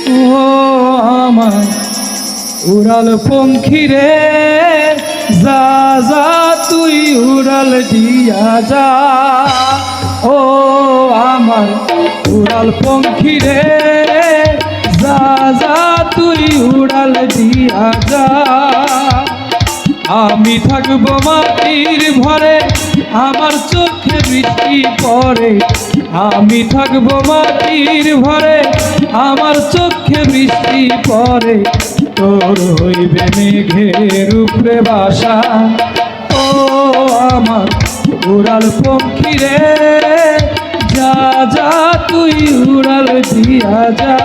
ও আমার উড়াল পঙ্খী রে, যা যা তুই উড়াল দিয়া যা। ও আমার উড়াল পঙ্খী রে, যা যা তুই উড়াল দিয়া যা। আমি থাকবো মাটির ভরে, আমার চোখে বৃষ্টি পড়ে। আমি থাকবো মাটির ভরে, আমার চোখে বৃষ্টি পড়ে। তোর হইবে মেঘের উপরে বাসা। ও আমার উড়াল পঙ্খী রে, যা যা তুই উড়াল দিয়া যা।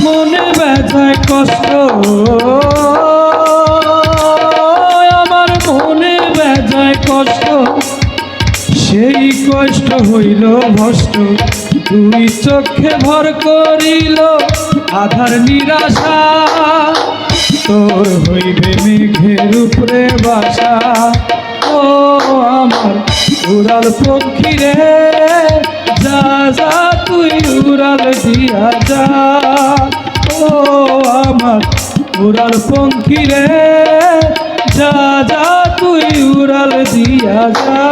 মনে ব্যথায় কষ্ট, আমার মনে ব্যথায় কষ্ট, সেই কষ্ট হইল ভষ্ট। তুই চোখে ভর করিল আধার নিরাশা। তোর হইবে মেঘের উপরে বাসা। ও আমার উড়াল পঙ্খী রে, যা যা তুই উড়াল দিয়া যা। ও আমার উড়াল পঙ্খী রে, যা যা তুই উড়াল দিয়া যা।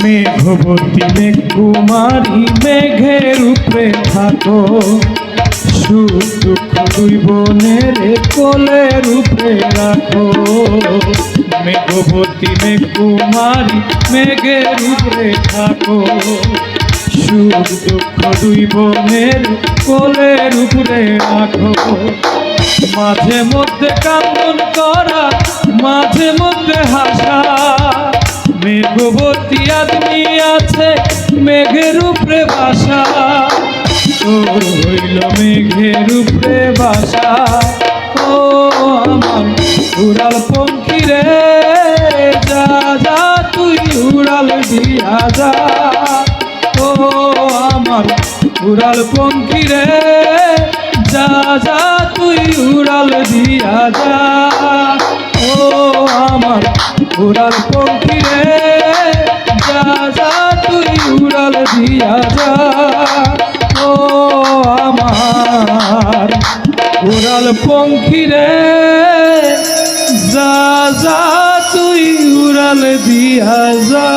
মেঘবতী মেঘ কুমারী, মেঘের উপরে থাকো। সুখ দুঃখ দুই বোনের কোলের উপরে রাখো। মেঘবতী মেঘ কুমারী, মেঘের উপরে থাকো। সুখ দুঃখ দুই বোনের কোলের উপরে রাখো। মাঝে মধ্যে কান্দন করা, মাঝে মধ্যে হাসা। মেঘবতী আদমি আছে মেঘের উপরে বাসা। তোর হইল মেঘের উপরে বাসা। ও আমার উড়াল পঙ্খী রে, যা যা তুই উড়াল দিয়া যা। ও আমার উড়াল পঙ্খী রে, যা যা তুই উড়াল দিয়া যা। ও আমার উড়াল পঙ্খী রে, যা যা তুই উড়াল দিয়া যা। ও আমার উড়াল পঙ্খী রে, যা যা তুই উড়াল দিয়া যা।